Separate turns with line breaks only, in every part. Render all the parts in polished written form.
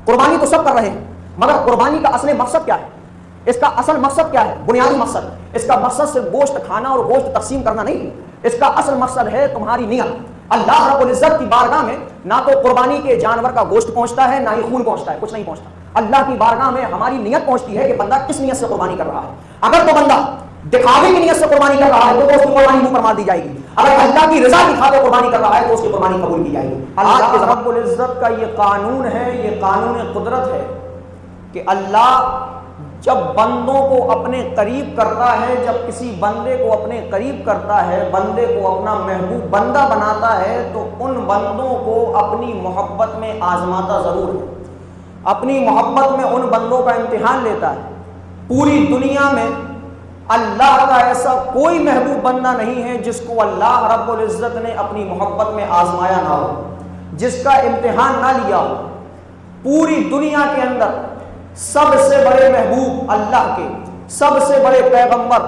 قربانی تو سب کر رہے ہیں، مگر قربانی کا اصل مقصد کیا ہے؟ اس کا اصل مقصد کیا ہے؟ بنیادی مقصد، اس کا مقصد صرف گوشت کھانا اور گوشت تقسیم کرنا نہیں، اس کا اصل مقصد ہے تمہاری نیت۔ اللہ رب العزت کی بارگاہ میں نہ تو قربانی کے جانور کا گوشت پہنچتا ہے، نہ ہی خون پہنچتا ہے، کچھ نہیں پہنچتا۔ اللہ کی بارگاہ میں ہماری نیت پہنچتی ہے کہ بندہ کس نیت سے قربانی کر رہا ہے۔ اگر تو بندہ دکھاوے کی نیت سے قربانی کر رہا ہے تو اس کی قربانی منہ پر مار دی جائے گی، اگر اللہ کی رضا کی خاطر قربانی کر رہا ہے تو اس کی قربانی قبول کی جائے گی۔ اللہ رب العزت کا یہ قانون ہے، یہ قانون قدرت ہے کہ اللہ جب بندوں کو اپنے قریب کرتا ہے، جب کسی بندے کو اپنے قریب کرتا ہے، بندے کو اپنا محبوب بندہ بناتا ہے، تو ان بندوں کو اپنی محبت میں آزماتا ضرور ہے، اپنی محبت میں ان بندوں کا امتحان لیتا ہے۔ پوری دنیا میں اللہ کا ایسا کوئی محبوب بندہ نہیں ہے جس کو اللہ رب العزت نے اپنی محبت میں آزمایا نہ ہو، جس کا امتحان نہ لیا ہو۔ پوری دنیا کے اندر سب سے بڑے محبوب اللہ کے، سب سے بڑے پیغمبر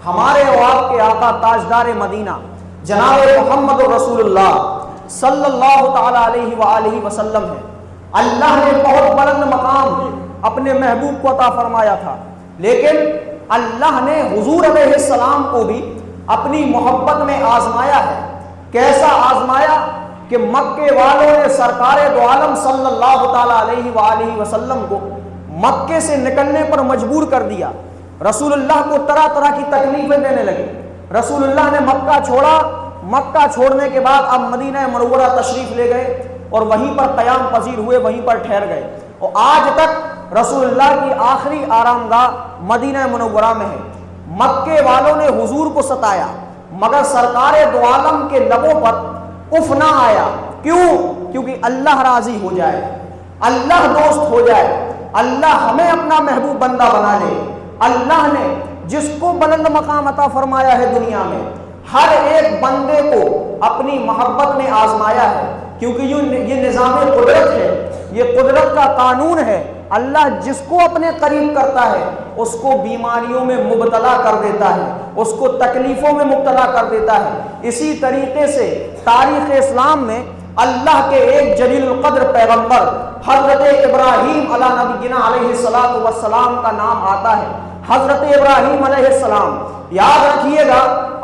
ہمارے اور آپ کے آقا تاجدار مدینہ جناب محمد رسول اللہ صلی اللہ تعالی علیہ وآلہ وسلم ہے۔ اللہ نے بہت بلند مقام اپنے محبوب کو عطا فرمایا تھا، لیکن اللہ نے حضور علیہ السلام کو بھی اپنی محبت میں آزمایا ہے۔ کیسا آزمایا کہ مکے والوں نے سرکار دو عالم صلی اللہ تعالی علیہ وآلہ وسلم کو مکے سے نکلنے پر مجبور کر دیا۔ رسول اللہ کو طرح طرح کی تکلیفیں دینے لگے۔ رسول اللہ نے مکہ چھوڑا، مکہ چھوڑنے کے بعد اب مدینہ منورہ تشریف لے گئے اور وہیں پر قیام پذیر ہوئے، وہیں پر ٹھہر گئے، اور آج تک رسول اللہ کی آخری آرام گاہ مدینہ منورہ میں ہے۔ مکے والوں نے حضور کو ستایا، مگر سرکار دو عالم کے لبوں پر اف نہ آیا۔ کیوں؟ کیونکہ اللہ راضی ہو جائے، اللہ دوست ہو جائے، اللہ ہمیں اپنا محبوب بندہ بنا لے۔ اللہ نے جس کو بلند مقام عطا فرمایا ہے دنیا میں، ہر ایک بندے کو اپنی محبت میں آزمایا ہے، کیونکہ یہ نظام قدرت ہے، یہ قدرت کا قانون ہے۔ اللہ جس کو اپنے قریب کرتا ہے اس کو بیماریوں میں مبتلا کر دیتا ہے، اس کو تکلیفوں میں مبتلا کر دیتا ہے۔ اسی طریقے سے تاریخ اسلام میں اللہ کے ایک جلیل القدر پیغمبر حضرت ابراہیم علیہ نبینا علیہ السلام کا نام آتا ہے۔ حضرت ابراہیم علیہ السلام، یاد رکھیے گا،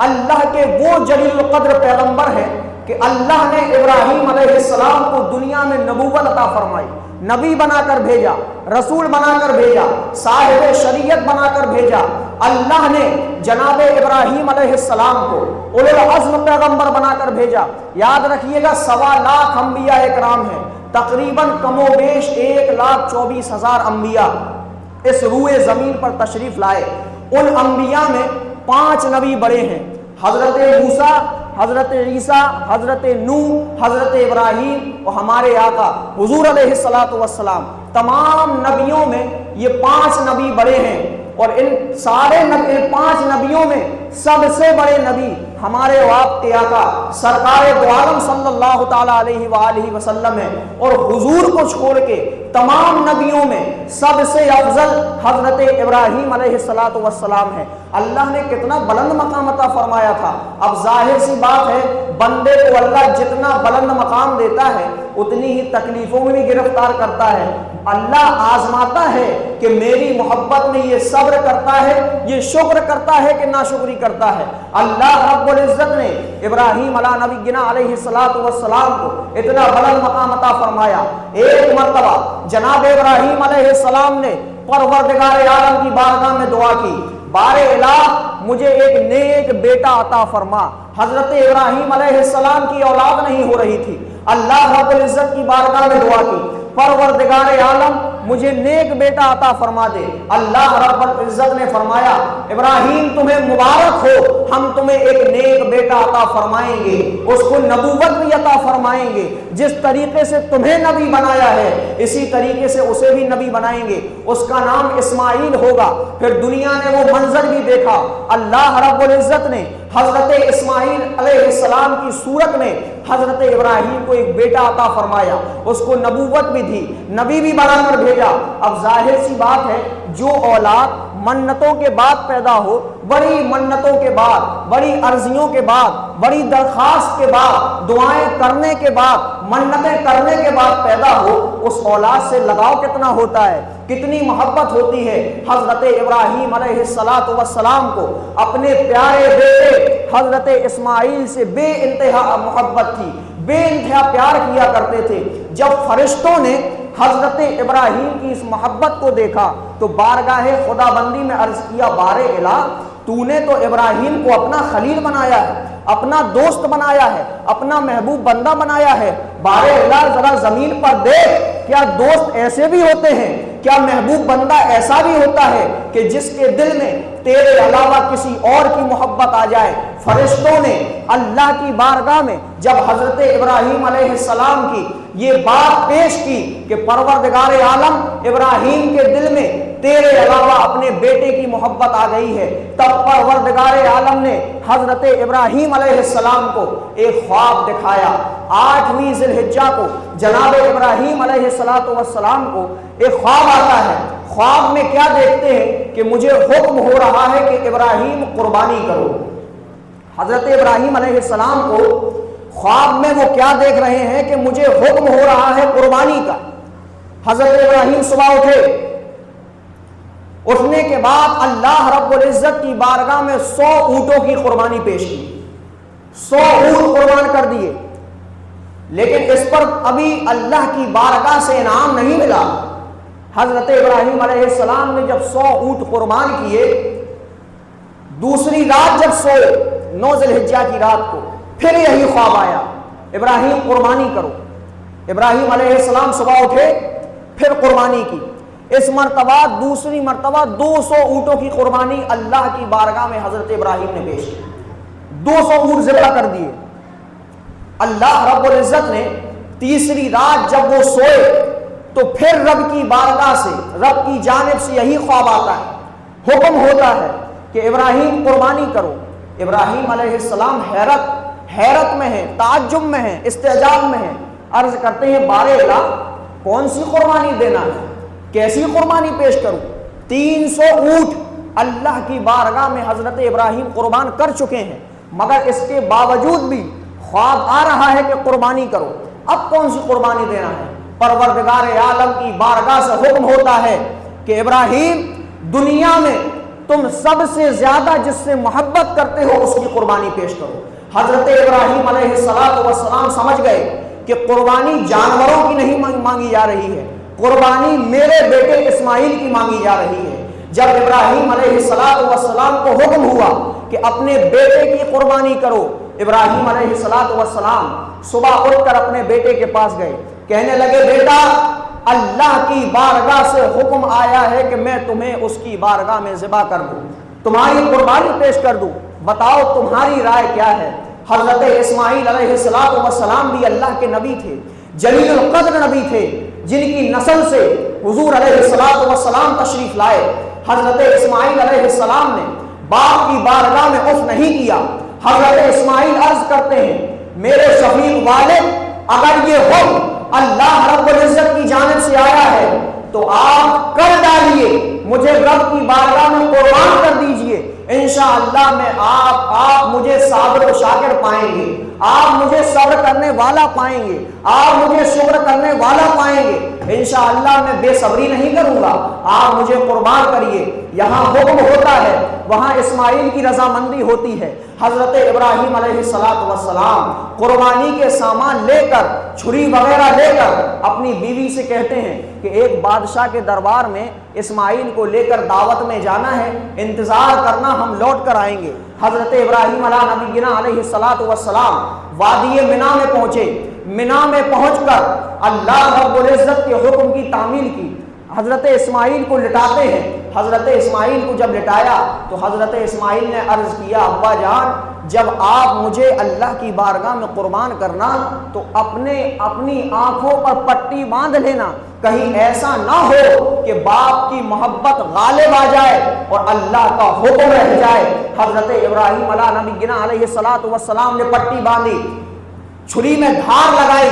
اللہ کے وہ جلیل القدر پیغمبر ہیں کہ اللہ نے ابراہیم علیہ السلام کو دنیا میں نبوت عطا فرمائی، نبی بنا کر بھیجا، رسول بنا کر بھیجا، صاحب شریعت بنا کر بھیجا۔ اللہ نے جناب ابراہیم علیہ السلام کو اولو العزم پیغمبر بنا کر بھیجا۔ یاد رکھیے گا 1.25 لاکھ انبیاء اکرام ہیں، تقریباً کم و بیش 1,24,000 انبیاء اس روئے زمین پر تشریف لائے۔ ان انبیاء میں 5 نبی بڑے ہیں، حضرت موسیٰ، حضرت عیسیٰ، حضرت نوح، حضرت ابراہیم اور ہمارے آقا حضور علیہ السلام۔ تمام نبیوں میں یہ 5 نبی بڑے ہیں، اور ان سارے 5 نبیوں میں سب سے بڑے نبی ہمارے آپ کے آقا سرکار دو عالم صلی اللہ تعالی علیہ وآلہ وسلم ہیں، اور حضور کو چھوڑ کے تمام نبیوں میں سب سے افضل حضرت ابراہیم علیہ السلام ہے۔ اللہ نے کتنا بلند مقام عطا فرمایا تھا۔ اب ظاہر سی بات ہے، بندے کو اللہ جتنا بلند مقام دیتا ہے اتنی ہی تکلیفوں میں بھی گرفتار کرتا ہے۔ اللہ آزماتا ہے کہ میری محبت میں یہ صبر کرتا ہے، یہ شکر کرتا ہے کہ ناشکری کرتا ہے۔ اللہ رب العزت نے ابراہیم علیہ نبینا علیہ السلام کو اتنا بلند مقام عطا فرمایا۔ ایک مرتبہ جناب ابراہیم علیہ السلام نے پروردگار عالم کی بارگاہ میں دعا کی، بار الہ مجھے ایک نیک بیٹا عطا فرما۔ حضرت ابراہیم علیہ السلام کی اولاد نہیں ہو رہی تھی، اللہ رب العزت کی بارگاہ میں دعا کی، پروردگار عالم مجھے نیک بیٹا عطا فرما دے۔ اللہ رب العزت نے فرمایا ابراہیم تمہیں مبارک ہو، ہم تمہیں ایک نیک بیٹا عطا فرمائیں گے، اس کو نبوت بھی عطا فرمائیں گے۔ جس طریقے سے تمہیں نبی بنایا ہے اسی طریقے سے اسے بھی نبی بنائیں گے، اس کا نام اسماعیل ہوگا۔ پھر دنیا نے وہ منظر بھی دیکھا، اللہ رب العزت نے حضرت اسماعیل علیہ السلام کی صورت میں حضرت ابراہیم کو ایک بیٹا عطا فرمایا، اس کو نبوت بھی دی، نبی بھی بنا کر بھیجا۔ اب ظاہر سی بات ہے جو اولاد منتوں کے بعد پیدا ہو، بڑی منتوں کے بعد، بڑی عرضیوں کے بعد، بڑی درخواست کے بعد، دعائیں کرنے کے بعد، منتیں کرنے کے بعد پیدا ہو، اس اولاد سے لگاؤ کتنا ہوتا ہے، کتنی محبت ہوتی ہے۔ حضرت ابراہیم علیہ السلام کو اپنے پیارے بیٹے حضرت اسماعیل سے بے انتہا محبت تھی، بے انتہا پیار کیا کرتے تھے۔ جب فرشتوں نے حضرت ابراہیم کی اس محبت کو دیکھا تو بارگاہ خدا بندی میں عرض کیا، بار الہ تو نے تو ابراہیم کو اپنا خلیل بنایا ہے، اپنا دوست بنایا ہے، اپنا محبوب بندہ بنایا ہے، بار الہ ذرا زمین پر دیکھ، کیا دوست ایسے بھی ہوتے ہیں، کیا محبوب بندہ ایسا بھی ہوتا ہے کہ جس کے دل میں تیرے علاوہ کسی اور کی محبت آ جائے۔ فرشتوں نے اللہ کی بارگاہ میں جب حضرت ابراہیم علیہ السلام کی یہ بات پیش کی کہ پروردگار عالم، ابراہیم کے دل میں تیرے علاوہ اپنے بیٹے کی محبت آ گئی ہے، تب پروردگار عالم نے حضرت ابراہیم علیہ السلام کو ایک خواب دکھایا۔ 8ویں ذی الحجہ کو جناب ابراہیم علیہ السلام کو ایک خواب آتا ہے۔ خواب میں کیا دیکھتے ہیں کہ مجھے حکم ہو رہا ہے کہ ابراہیم قربانی کرو۔ حضرت ابراہیم علیہ السلام کو خواب میں وہ کیا دیکھ رہے ہیں کہ مجھے حکم ہو رہا ہے قربانی کا۔ حضرت ابراہیم صبح اٹھے، اٹھنے کے بعد اللہ رب العزت کی بارگاہ میں 100 اونٹوں کی قربانی پیش کی، 100 اونٹ قربان کر دیے، لیکن اس پر ابھی اللہ کی بارگاہ سے انعام نہیں ملا۔ حضرت ابراہیم علیہ السلام نے جب 100 اونٹ قربان کیے، دوسری رات جب سوئے 9 ذی الحجہ کی رات کو، پھر یہی خواب آیا، ابراہیم قربانی کرو۔ ابراہیم علیہ السلام صبح اٹھے، پھر قربانی کی۔ اس مرتبہ دوسری مرتبہ 200 اونٹوں کی قربانی اللہ کی بارگاہ میں حضرت ابراہیم نے پیش کی، 200 اونٹ ذبح کر دیے۔ اللہ رب العزت نے تیسری رات جب وہ سوئے تو پھر رب کی بارگاہ سے، رب کی جانب سے یہی خواب آتا ہے، حکم ہوتا ہے کہ ابراہیم قربانی کرو۔ ابراہیم علیہ السلام حیرت میں ہیں، تعجب میں ہیں، استعجاب میں ہیں، عرض کرتے ہیں بار الہ کون سی قربانی دینا ہے، کیسی قربانی پیش کروں؟ 300 اونٹ اللہ کی بارگاہ میں حضرت ابراہیم قربان کر چکے ہیں، مگر اس کے باوجود بھی خواب آ رہا ہے کہ قربانی کرو۔ اب کون سی قربانی دینا ہے؟ پروردگار عالم کی بارگاہ سے حکم ہوتا ہے کہ ابراہیم دنیا میں تم سب سے زیادہ جس سے محبت کرتے ہو اس کی قربانی پیش کرو۔ حضرت ابراہیم علیہ السلام سمجھ گئے کہ قربانی جانوروں کی نہیں مانگی جا رہی ہے، قربانی میرے بیٹے اسماعیل کی مانگی جا رہی ہے۔ جب ابراہیم علیہ السلام کو حکم ہوا کہ اپنے بیٹے کی قربانی کرو، ابراہیم علیہ السلام صبح اٹھ کر اپنے بیٹے کے پاس گئے، کہنے لگے بیٹا اللہ کی بارگاہ سے حکم آیا ہے کہ میں تمہیں اس کی بارگاہ میں ذبح کر دوں، تمہاری قربانی پیش کر دوں، بتاؤ تمہاری رائے کیا ہے؟ حضرت اسماعیل علیہ السلام بھی اللہ کے نبی تھے، جلیل القدر نبی تھے، جن کی نسل سے حضور علیہ السلام تشریف لائے۔ حضرت اسماعیل علیہ السلام نے باپ کی بارگاہ میں اف نہیں کیا۔ حضرت اسماعیل عرض کرتے ہیں میرے شفیق والد، اگر یہ حکم اللہ رب العزت کی جانب سے آیا ہے تو آپ کر ڈالیے، مجھے رب کی بارگاہ میں قربان کر دیجئے، انشاءاللہ میں آپ مجھے صابر و شاکر پائیں گے، آپ مجھے صبر کرنے والا پائیں گے، آپ مجھے شکر کرنے والا پائیں گے، انشاءاللہ میں بے صبری نہیں کروں گا، آپ مجھے قربان کریے۔ یہاں حکم ہوتا ہے، وہاں اسماعیل کی رضامندی ہوتی ہے۔ حضرت ابراہیم علیہ السلام قربانی کے سامان لے کر، چھری وغیرہ لے کر اپنی بیوی سے کہتے ہیں کہ ایک بادشاہ کے دربار میں اسماعیل کو لے کر دعوت میں جانا ہے، انتظار کرنا، ہم لوٹ کر آئیں گے۔ حضرت ابراہیم علیہ السلام وادی منا میں پہنچے، منا میں پہنچ کر اللہ رب العزت کے حکم کی تعمیل کی۔ حضرت اسماعیل کو لٹاتے ہیں، حضرت اسماعیل کو جب لٹایا تو حضرت اسماعیل نے عرض کیا ابا جان جب آپ مجھے اللہ کی بارگاہ میں قربان کرنا تو اپنی آنکھوں پر پٹی باندھ لینا، کہیں ایسا نہ ہو کہ باپ کی محبت غالب آ جائے اور اللہ کا حکم رہ جائے۔ حضرت ابراہیم علیہ السلام نے پٹی باندھی، چھری میں دھار لگائی،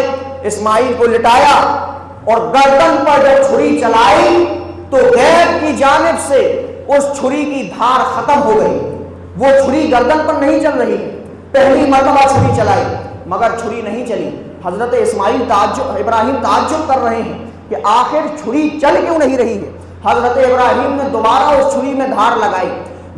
اسماعیل کو لٹایا اور گردن پر جب چھری چلائی تو غیب کی جانب سے اس چھری کی دھار ختم ہو گئی. وہ چھری گردن پر نہیں چل رہی. پہلی مرتبہ چھری چلائی مگر چھری نہیں چلی. حضرت ابراہیم تعجب کر رہے ہیں کہ آخر چھری چل کیوں نہیں رہی ہے. حضرت ابراہیم نے دوبارہ اس چھری میں دھار لگائی,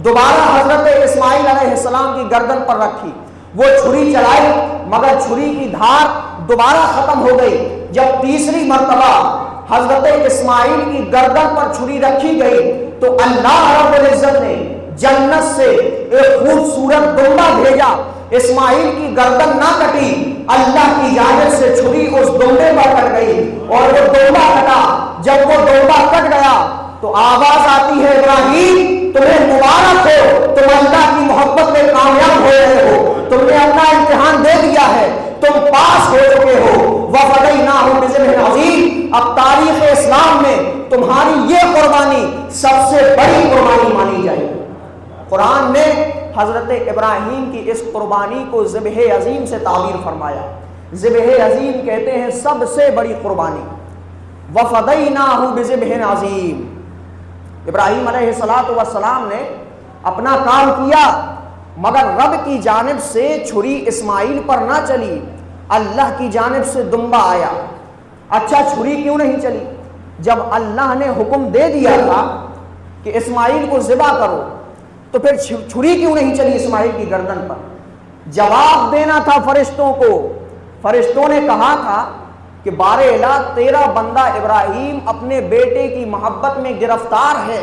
دوبارہ حضرت اسماعیل علیہ السلام کی گردن پر رکھی. وہ چھری چلائی مگر چھری کی دھار دوبارہ ختم ہو گئی. جب تیسری مرتبہ حضرت اسماعیل کی گردن پر چھری رکھی گئی تو اللہ رب العزت نے جنت سے ایک خوبصورت دمبا بھیجا. اسماعیل کی گردن نہ کٹی, اللہ کی جانب سے چھری اس دمبے پر کٹ گئی اور وہ دمبا کٹا. جب وہ دمبا کٹ گیا تو آواز آتی ہے, ابراہیم تمہیں مبارک ہو, تم اللہ کی محبت میں کامیاب ہو رہے ہو, تم نے اپنا امتحان دے دیا ہے, تم پاس ہو چکے ہو. وَفَدَيْنَاهُ بِذِبْحٍ عَظِيمٍ. اب تاریخ اسلام میں تمہاری یہ قربانی سب سے بڑی قربانی مانی جائے گی. قرآن نے حضرت ابراہیم کی اس قربانی کو ذبح عظیم سے تعبیر فرمایا. ذبح عظیم کہتے ہیں سب سے بڑی قربانی. وَفَدَيْنَاهُ بِذِبْحٍ عَظِيمٍ. ابراہیم علیہ السلام نے اپنا کام کیا مگر رب کی جانب سے چھری اسماعیل پر نہ چلی, اللہ کی جانب سے دمبا آیا. اچھا چھری کیوں نہیں چلی؟ جب اللہ نے حکم دے دیا تھا کہ اسماعیل کو ذبح کرو تو پھر چھری کیوں نہیں چلی اسماعیل کی گردن پر؟ جواب دینا تھا فرشتوں کو. فرشتوں نے کہا تھا کہ بار الہ تیرا بندہ ابراہیم اپنے بیٹے کی محبت میں گرفتار ہے,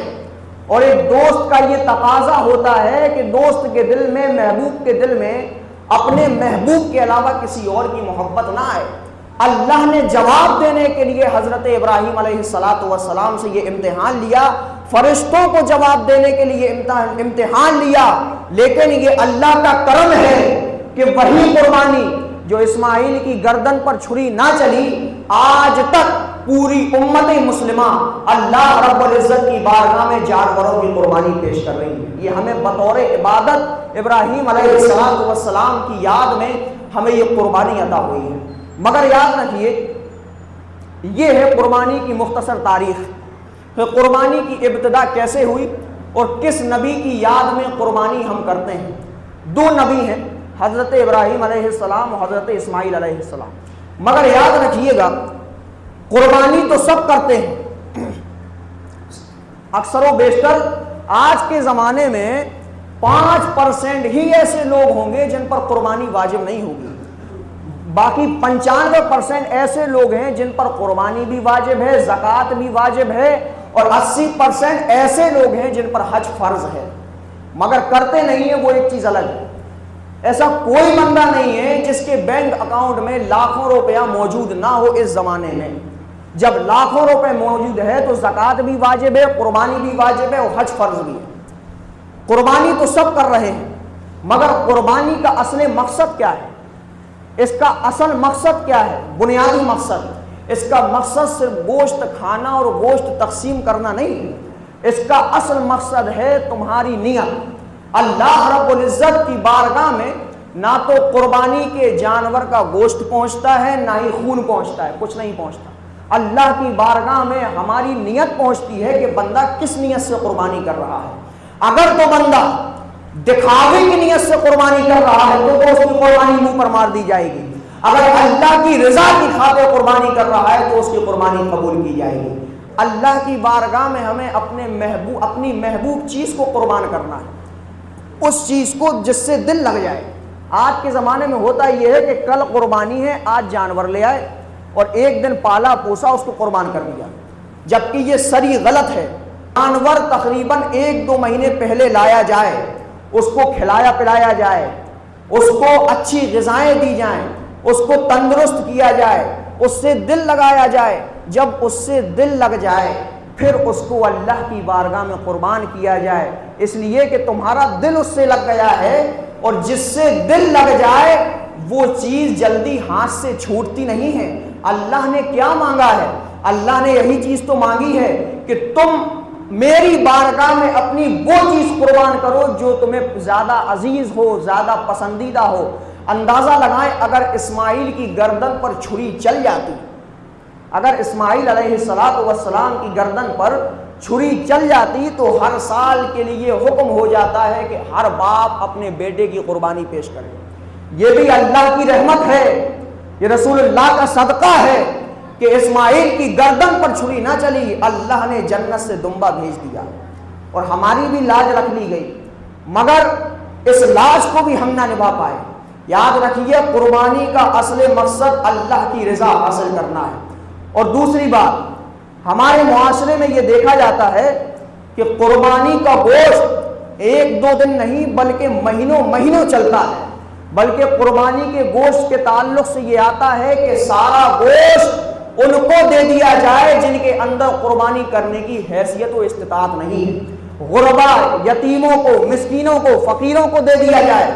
اور ایک دوست کا یہ تقاضا ہوتا ہے کہ دوست کے دل میں, محبوب کے دل میں اپنے محبوب کے علاوہ کسی اور کی محبت نہ آئے. اللہ نے جواب دینے کے لیے حضرت ابراہیم علیہ السلام سے یہ امتحان لیا, فرشتوں کو جواب دینے کے لیے امتحان لیا. لیکن یہ اللہ کا کرم ہے کہ وہی قربانی جو اسماعیل کی گردن پر چھری نہ چلی, آج تک پوری امت مسلمہ اللہ رب العزت کی بارگاہ میں جانوروں کی قربانی پیش کر رہی ہے. یہ ہمیں بطور عبادت ابراہیم علیہ السلام کی یاد میں ہمیں یہ قربانی عطا ہوئی ہے. مگر یاد رکھیے یہ ہے قربانی کی مختصر تاریخ. قربانی کی ابتدا کیسے ہوئی اور کس نبی کی یاد میں قربانی ہم کرتے ہیں؟ دو نبی ہیں, حضرت ابراہیم علیہ السلام اور حضرت اسماعیل علیہ السلام. مگر یاد رکھیے گا قربانی تو سب کرتے ہیں, اکثر و بیشتر آج کے زمانے میں 5% ہی ایسے لوگ ہوں گے جن پر قربانی واجب نہیں ہوگی. باقی 95% ایسے لوگ ہیں جن پر قربانی بھی واجب ہے, زکوٰۃ بھی واجب ہے, اور 80% ایسے لوگ ہیں جن پر حج فرض ہے مگر کرتے نہیں ہیں. وہ ایک چیز الگ ہے. ایسا کوئی بندہ نہیں ہے جس کے بینک اکاؤنٹ میں لاکھوں روپیہ موجود نہ ہو اس زمانے میں. جب لاکھوں روپے موجود ہے تو زکوٰۃ بھی واجب ہے, قربانی بھی واجب ہے اور حج فرض بھی ہے. قربانی تو سب کر رہے ہیں مگر قربانی کا اصل مقصد کیا ہے؟ اس کا اصل مقصد کیا ہے؟ بنیادی مقصد, اس کا مقصد صرف گوشت کھانا اور گوشت تقسیم کرنا نہیں ہے. اس کا اصل مقصد ہے تمہاری نیت. اللہ رب العزت کی بارگاہ میں نہ تو قربانی کے جانور کا گوشت پہنچتا ہے نہ ہی خون پہنچتا ہے, کچھ نہیں پہنچتا. اللہ کی بارگاہ میں ہماری نیت پہنچتی ہے کہ بندہ کس نیت سے قربانی کر رہا ہے. اگر تو بندہ دکھاوے کی نیت سے قربانی کر رہا ہے تو اس کی قربانی منہ پر مار دی جائے گی. اگر اللہ کی رضا کی خاطر قربانی کر رہا ہے تو اس کی قربانی قبول کی جائے گی. اللہ کی بارگاہ میں ہمیں اپنی محبوب چیز کو قربان کرنا ہے, اس چیز کو جس سے دل لگ جائے. آج کے زمانے میں ہوتا یہ ہے کہ کل قربانی ہے, آج جانور لے آئے اور ایک دن پالا پوسا اس کو قربان کر دیا, جبکہ یہ سری غلط ہے. جانور تقریباً 1-2 مہینے پہلے لایا جائے, اس کو کھلایا پلایا جائے, اس کو اچھی غذائیں دی جائیں, اس کو تندرست کیا جائے, اس سے دل لگایا جائے. جب اس سے دل لگ جائے پھر اس کو اللہ کی بارگاہ میں قربان کیا جائے, اس لیے کہ تمہارا دل اس سے لگ گیا ہے, اور جس سے دل لگ جائے وہ چیز جلدی ہاتھ سے چھوٹتی نہیں ہے. اللہ نے کیا مانگا ہے؟ اللہ نے یہی چیز تو مانگی ہے کہ تم میری بارگاہ میں اپنی وہ چیز قربان کرو جو تمہیں زیادہ عزیز ہو, زیادہ پسندیدہ ہو. اندازہ لگائیں اگر اسماعیل کی گردن پر چھری چل جاتی, اگر اسماعیل علیہ السلام کی گردن پر چھری چل جاتی تو ہر سال کے لیے حکم ہو جاتا ہے کہ ہر باپ اپنے بیٹے کی قربانی پیش کرے. یہ بھی اللہ کی رحمت ہے, یہ رسول اللہ کا صدقہ ہے کہ اسماعیل کی گردن پر چھری نہ چلی, اللہ نے جنت سے دمبا بھیج دیا اور ہماری بھی لاج رکھ لی گئی, مگر اس لاج کو بھی ہم نہ نبھا پائے. یاد رکھیے قربانی کا اصل مقصد اللہ کی رضا حاصل کرنا ہے. اور دوسری بات, ہمارے معاشرے میں یہ دیکھا جاتا ہے کہ قربانی کا گوشت ایک دو دن نہیں بلکہ مہینوں مہینوں چلتا ہے, بلکہ قربانی کے گوشت کے تعلق سے یہ آتا ہے کہ سارا گوشت ان کو دے دیا جائے جن کے اندر قربانی کرنے کی حیثیت و استطاعت نہیں ہے. غربا, یتیموں کو, مسکینوں کو, فقیروں کو دے دیا جائے,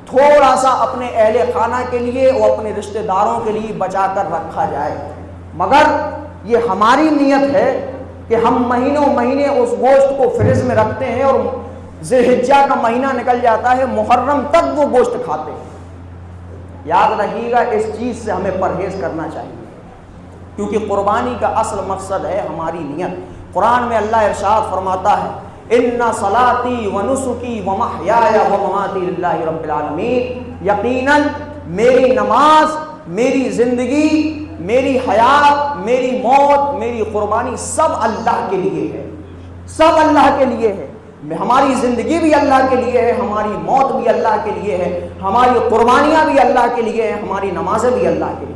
تھوڑا سا اپنے اہل خانہ کے لیے اور اپنے رشتہ داروں کے لیے بچا کر رکھا جائے. مگر یہ ہماری نیت ہے کہ ہم مہینوں مہینے اس گوشت کو فریج میں رکھتے ہیں اور ذی الحجہ کا مہینہ نکل جاتا ہے, محرم تک وہ گوشت کھاتے ہیں. یاد رکھیے گا اس چیز سے ہمیں پرہیز کرنا چاہیے, کیونکہ قربانی کا اصل مقصد ہے ہماری نیت. قرآن میں اللہ ارشاد فرماتا ہے ان صلاتی و نسکی و محیای و مماتی للہ رب العالمین, یقیناً میری نماز, میری زندگی, میری حیات, میری موت, میری قربانی سب اللہ کے لیے ہے, سب اللہ کے لیے ہے. ہماری زندگی بھی اللہ کے لیے ہے, ہماری موت بھی اللہ کے لیے ہے, ہماری قربانیاں بھی اللہ کے لیے ہیں, ہماری نمازیں بھی اللہ کے لیے.